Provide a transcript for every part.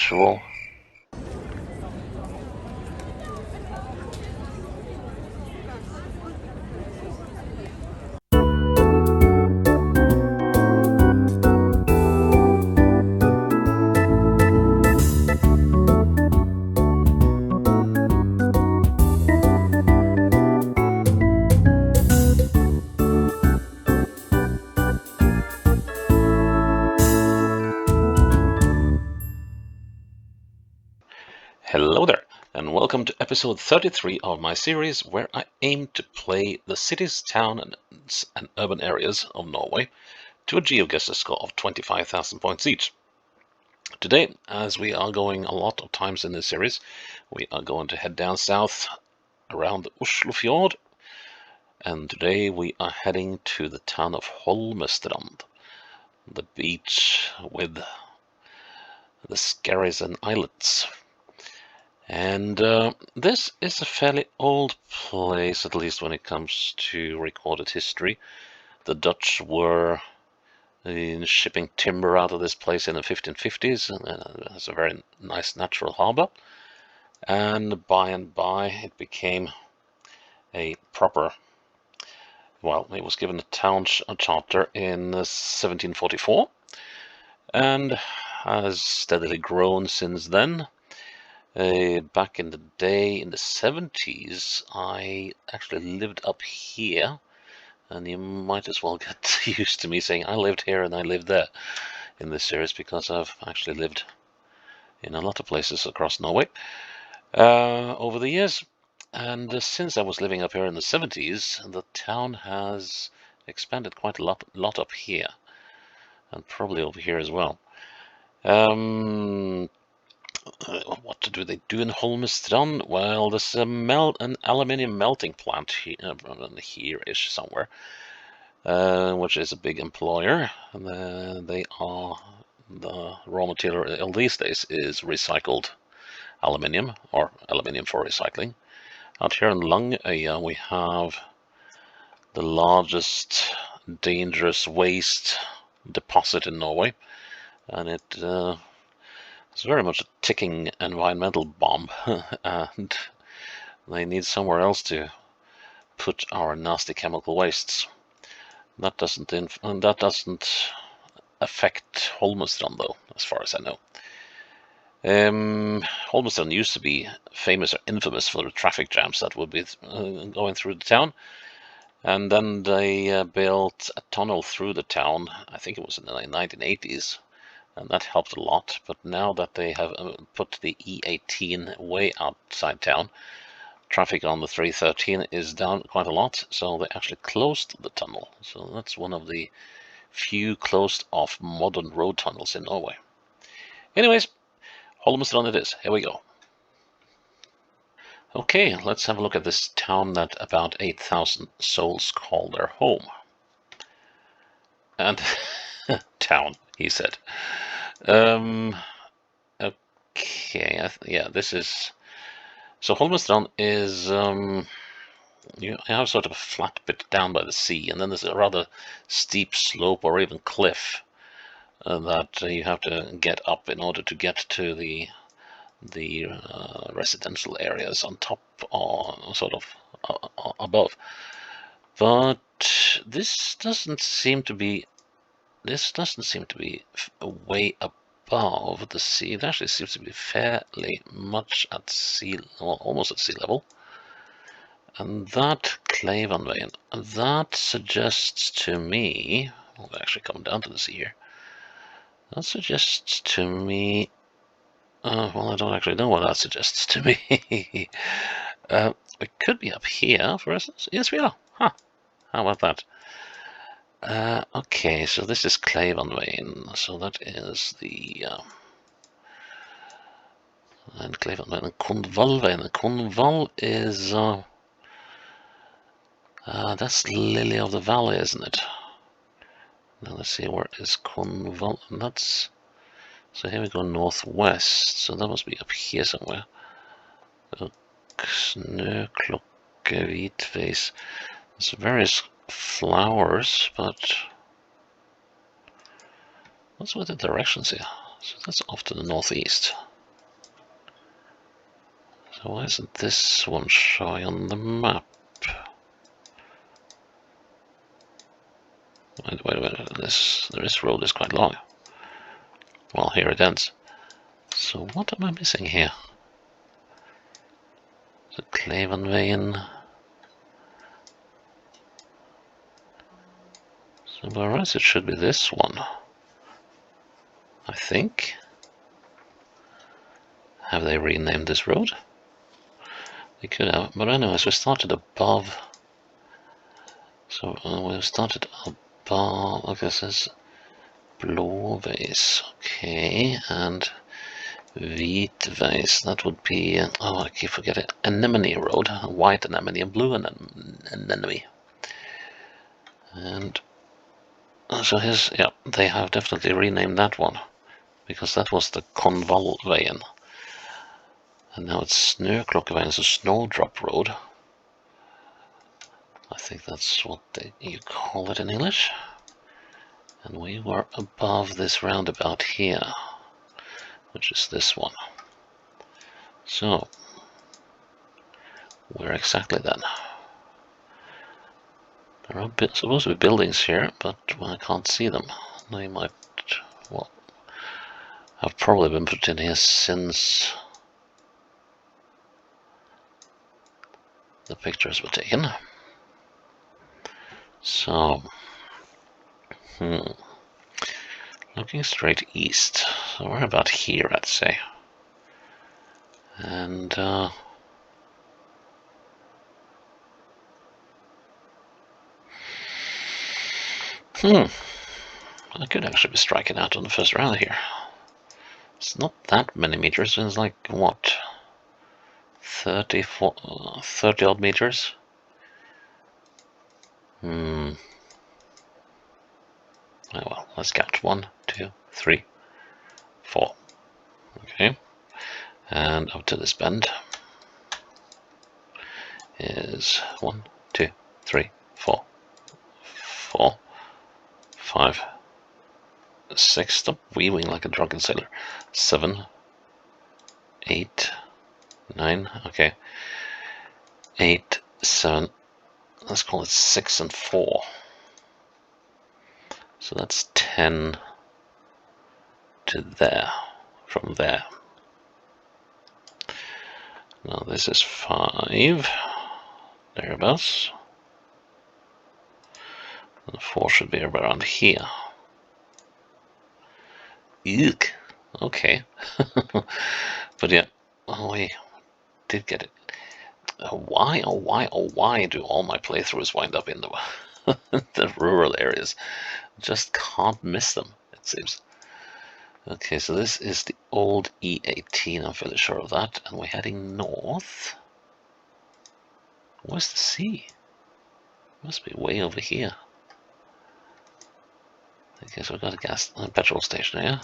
usual. Hello there, and welcome to episode 33 of my series where I aim to play the cities, towns, and urban areas of Norway to a Geoguessr score of 25,000 points each. Today, as we are going a lot of times in this series, we are going to head down south around the Oslofjord, and today we are heading to the town of Holmestrand, the beach with the skerries and islets. And this is a fairly old place, at least when it comes to recorded history. The Dutch were shipping timber out of this place in the 1550s, and it's a very nice natural harbor. And by it became a proper, well, it was given a town charter in 1744, and has steadily grown since then. Back in the day, in the 70s, I actually lived up here, and you might as well get used to me saying I lived here and I lived there in this series, because I've actually lived in a lot of places across Norway over the years. And since I was living up here in the 70s, the town has expanded quite a lot up here, and probably over here as well. What do they do in Holmestrand? Well, there's an aluminium melting plant here-ish somewhere, which is a big employer. And they are, the raw material these days is recycled aluminium, or aluminium for recycling. Out here in Langøya, we have the largest dangerous waste deposit in Norway, and it's very much a ticking environmental bomb, and they need somewhere else to put our nasty chemical wastes. That doesn't affect Holmestrand, though, as far as I know. Holmestrand used to be famous or infamous for the traffic jams that would be going through the town, and then they built a tunnel through the town. I think it was in the 1980s. And that helped a lot. But now that they have put the E18 way outside town, traffic on the 313 is down quite a lot, so they actually closed the tunnel. So that's one of the few closed-off modern road tunnels in Norway. Anyways, Holmestrand it is. Here we go. Okay, let's have a look at this town that about 8,000 souls call their home. And town, he said. Okay, yeah, this is... So Holmestrand is, you have sort of a flat bit down by the sea, and then there's a rather steep slope or even cliff that you have to get up in order to get to the residential areas on top, or sort of above. But this doesn't seem to be way above the sea. It actually seems to be fairly much at sea, well, almost at sea level. And that Kleivanveien, that suggests to me, well, we're actually coming down to the sea here. That suggests to me, well, I don't actually know what that suggests to me. We could be up here, for instance. Yes, we are. Huh. How about that? Okay, so this is Kleivanveien, so that is the and Kleivanveien and Konvalveien. Konval is that's Lily of the Valley, isn't it? Now let's see, where is Konval? And that's, so here we go northwest, so that must be up here somewhere. Snøklokke, Hvitveis. There's various flowers, but what's with the directions here? So that's off to the northeast. So why isn't this one showing on the map? Wait. This road is quite long. Well, here it ends. So what am I missing here? The Klevenveien. So whereas it should be this one, I think. Have they renamed this road? They could have, but anyways, we started above. So we started above. Okay, this is Blåveis, okay, and Hvitveis. That would be. Oh, I keep forgetting. Anemone Road, white anemone and blue anemone. And so here's, yeah, they have definitely renamed that one because that was the Konvalveien. And now it's Snöklockeveien, it's a snowdrop road. I think that's what you call it in English. And we were above this roundabout here, which is this one. So, where exactly then? There are supposed to be buildings here, but I can't see them. They might, well, have probably been put in here since the pictures were taken. So, looking straight east, so we're about here, I'd say. And I could actually be striking out on the first round here. It's not that many meters, it's like, what, 30 odd meters? Oh well, let's count. 1, 2, 3, 4. Okay. And up to this bend is 1, 2, 3, 4, 4, 5, 6. Stop weaving like a drunken sailor. 7, 8, 9. Okay. 8, 7. Let's call it 6 and 4. So that's 10 to there, from there. Now this is 5, thereabouts. And 4 should be around here. Eek. Okay. But yeah, we did get it. Why do all my playthroughs wind up in the rural areas? Just can't miss them, it seems. Okay, so this is the old E18, I'm fairly sure of that, and we're heading north. Where's the sea? Must be way over here. Okay, so we've got a petrol station here.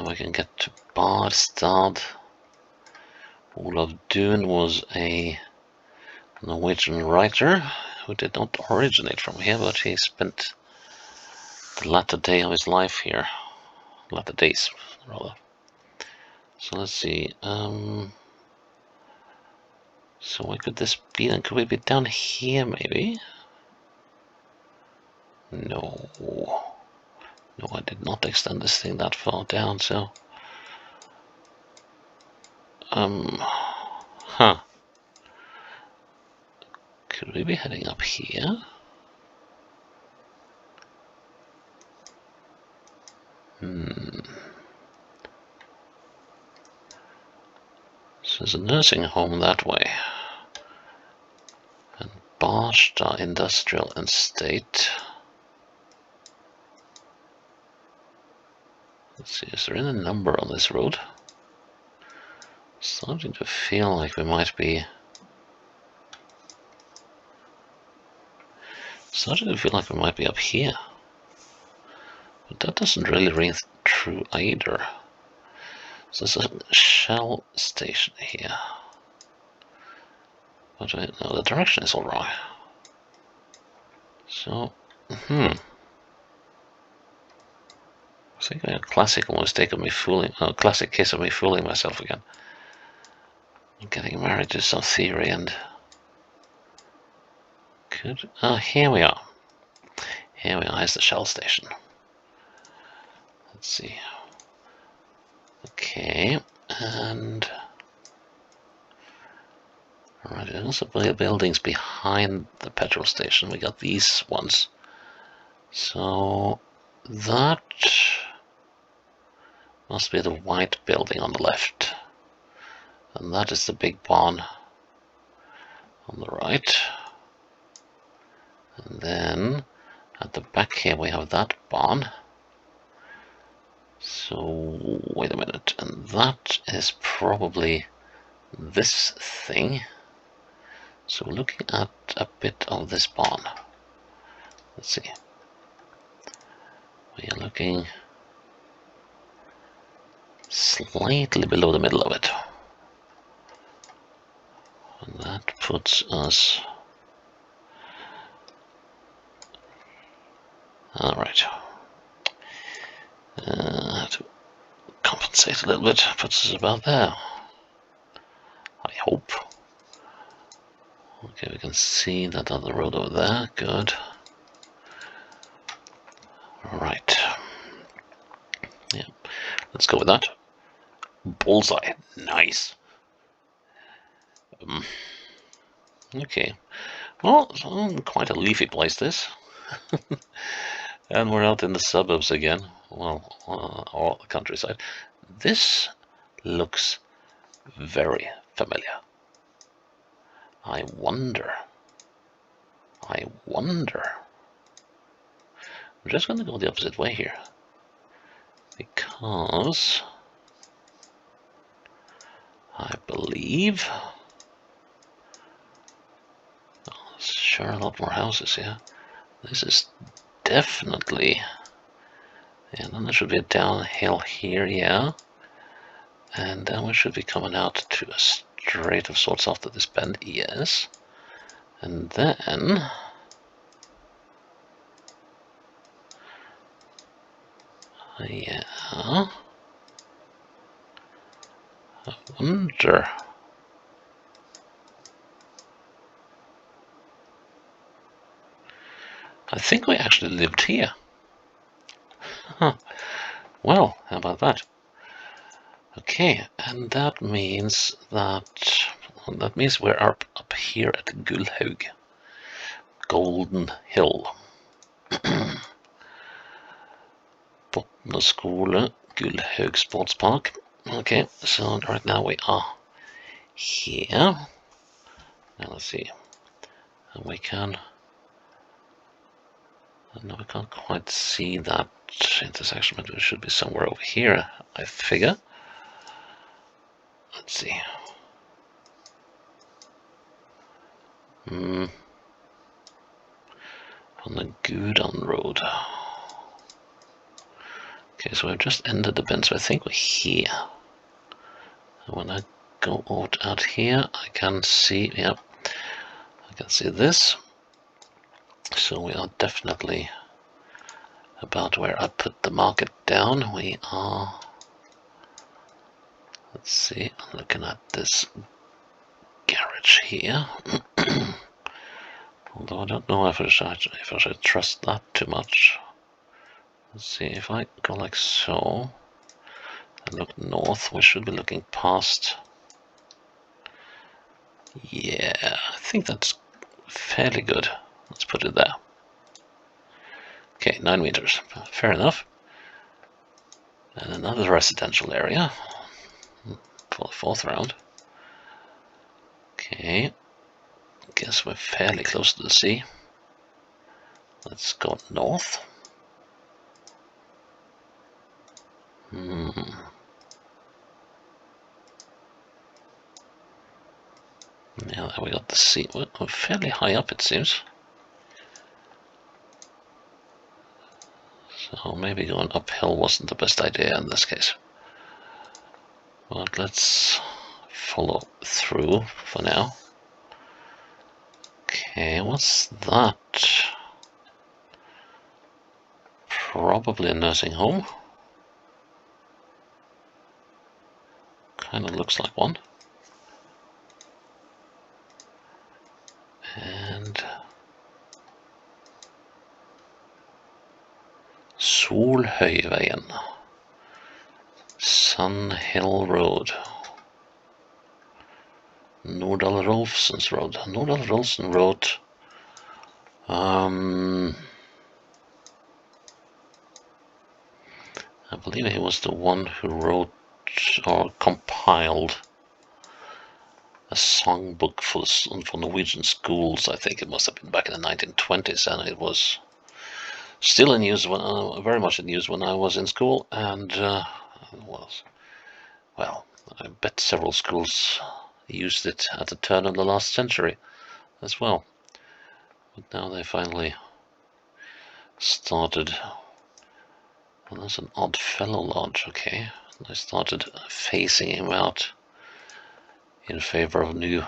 We can get to Barstad. Olav Duun was a Norwegian writer who did not originate from here, but he spent the latter day of his life here. Latter days, rather. So let's see. So where could this be then? Could we be down here, maybe? No. No, I did not extend this thing that far down, so... Could we be heading up here? So there's a nursing home that way. And Barstad Industrial Estate. Let's see, is there any number on this road? Starting to feel like we might be... up here. But that doesn't really ring true either. So there's a Shell station here. But no, the direction is all wrong. So, I think a classic mistake of me fooling, classic case of me fooling myself again. getting married to some theory and could. Oh, here we are. Here we are. Here's the Shell station. Let's see. Okay, and alright, there's also buildings behind the petrol station. We got these ones. So that must be the white building on the left. And that is the big barn on the right. And then at the back here we have that barn. So wait a minute, and that is probably this thing. So we're looking at a bit of this barn. Let's see. We are looking slightly below the middle of it. And that puts us... Alright. To compensate a little bit, puts us about there. I hope. Okay, we can see that other road over there. Good. Right. Yeah, let's go with that. Bullseye. Nice. Okay. Well, quite a leafy place, this. And we're out in the suburbs again. Well, or the countryside. This looks very familiar. I wonder. I'm just going to go the opposite way here. Because I believe... Oh, there's sure a lot more houses here. This is definitely... And then there should be a downhill here, yeah. And then we should be coming out to a straight of sorts after this bend, yes. And then... Yeah... I wonder... I think we actually lived here. Huh. Well, how about that? Okay, and that means we're up here at Gullhaug, Golden Hill. Botne skole, Gullhaug Sports Park. Okay, so right now we are here. Now let's see, and we can. No, we can't quite see that intersection, but it should be somewhere over here, I figure. Let's see. On the Gudan Road. Okay, so we've just ended the bend, so I think we're here. And when I go out here, I can see, yeah, I can see this. So we are definitely about where I put the market down. We are, let's see, I'm looking at this garage here. Although I don't know if I should trust that too much. Let's see, if I go like so and look north, we should be looking past. Yeah, I think that's fairly good. Let's put it there. Okay, 9 meters. Fair enough. And another residential area for the 4th round. Okay, guess we're fairly close to the sea. Let's go north. Yeah, there we got the sea. We're fairly high up, it seems. So maybe going uphill wasn't the best idea in this case. But let's follow through for now. Okay, what's that? Probably a nursing home. Kind of looks like one. And Solhøyveien, Sandhill Road, Nordahl Rolfsen's Road. Nordahl Rolfsen wrote I believe he was the one who wrote or compiled a songbook for Norwegian schools. I think it must have been back in the 1920s, and it was still in use, very much in use when I was in school, and well, I bet several schools used it at the turn of the last century as well. But now they finally started. Well, that's an Odd Fellow Lodge, okay. They started phasing him out in favor of new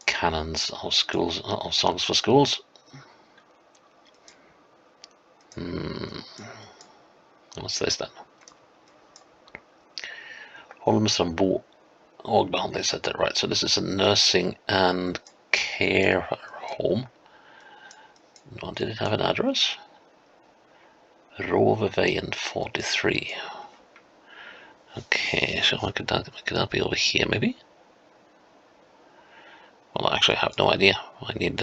canons of schools, of songs for schools. What's this then? Holmestrand Bo og behandlingssenter, right? So this is a nursing and care home. No, did it have an address? Roveveien 43. Okay, so could that be over here maybe? Well, I actually have no idea. I need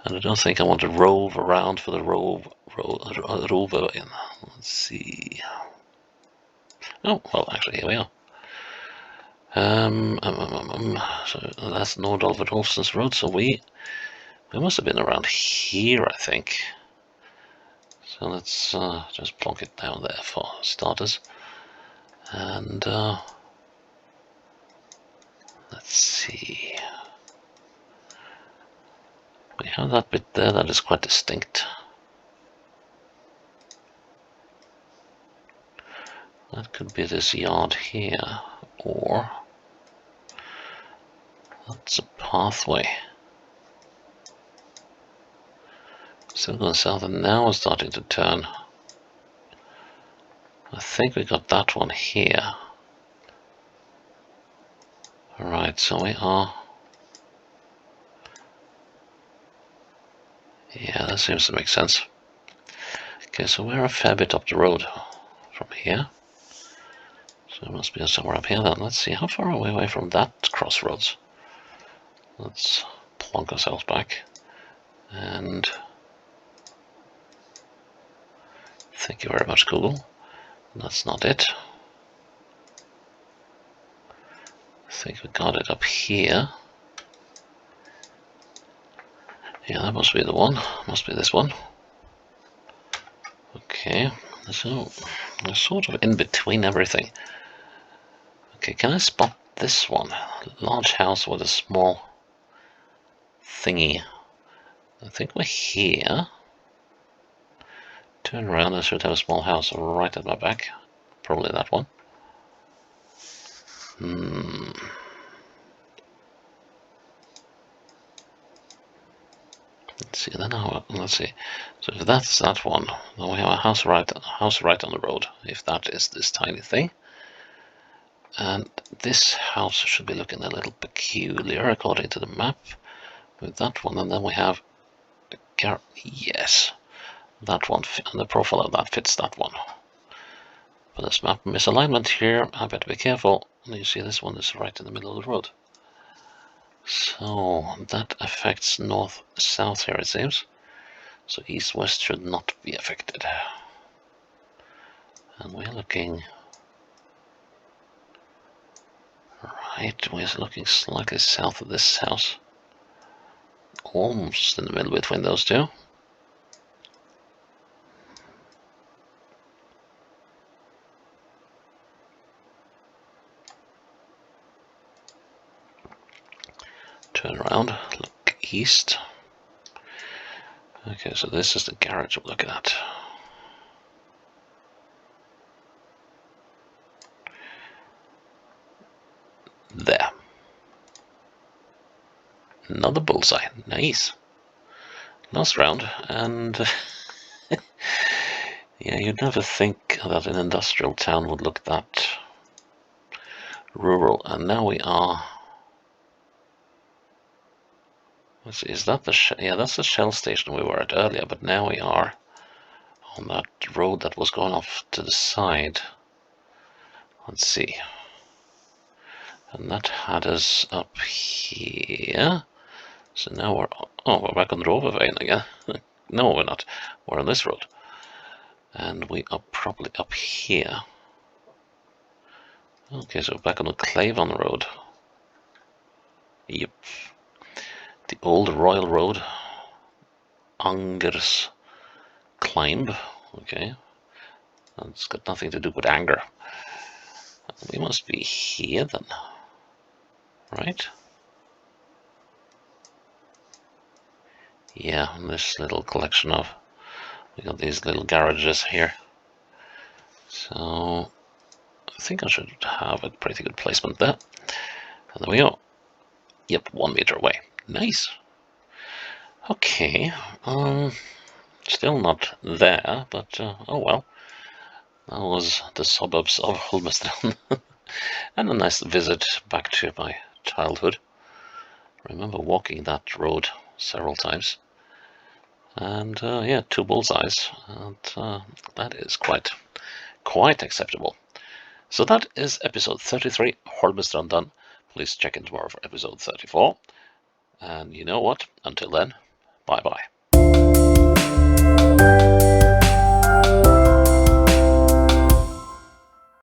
and I don't think I want to rove around for the Roveveien. Let's see. Oh, well, actually, here we are. So that's Nordahl Rolfsen's Road, so we must have been around here, I think. So let's just plonk it down there for starters. And let's see. We have that bit there that is quite distinct. That could be this yard here, or that's a pathway. Still going south, and now we're starting to turn. I think we got that one here. Alright, so we are... Yeah, that seems to make sense. Okay, so we're a fair bit up the road from here. So it must be somewhere up here then. Let's see, how far are we away from that crossroads? Let's plonk ourselves back. And... Thank you very much, Google. That's not it. I think we got it up here. Yeah, that must be the one. Must be this one. Okay, so we're sort of in between everything. Okay, can I spot this one? Large house with a small thingy. I think we're here. Turn around, I should have a small house right at my back. Probably that one. Let's see, then let's see. So if that's that one, then we have a house right on the road, if that is this tiny thing. And this house should be looking a little peculiar according to the map with that one, and then we have yes, that one, and the profile of that fits that one. But there's map misalignment here, I better be careful. You see this one is right in the middle of the road. So that affects north-south here, it seems. So east-west should not be affected. And we're looking... Right, we're looking slightly south of this house. Almost in the middle between those two. Turn around, look east. Okay, so this is the garage we're looking at. There. Another bullseye. Nice. Last round, and yeah, you'd never think that an industrial town would look that rural, and now we are Let's see, is that the yeah, that's the Shell station we were at earlier, but now we are on that road that was going off to the side. Let's see. And that had us up here. So now we're back on the Roverveien again. No, we're not. We're on this road. And we are probably up here. Okay, so we're back on the Clavon Road. Yep. The old Royal Road. Angers Climb. Okay. That's got nothing to do with anger. We must be here then. Right? Yeah, this little collection of... We got these little garages here. So... I think I should have a pretty good placement there. And there we go. Yep, 1 meter away. Nice. Okay. Still not there, but oh well. That was the suburbs of Holmestrand. And a nice visit back to my childhood. I remember walking that road several times. And yeah, 2 bullseyes. And that is quite acceptable. So that is episode 33, Holmestrand done. Please check in tomorrow for episode 34. And you know what? Until then, bye-bye.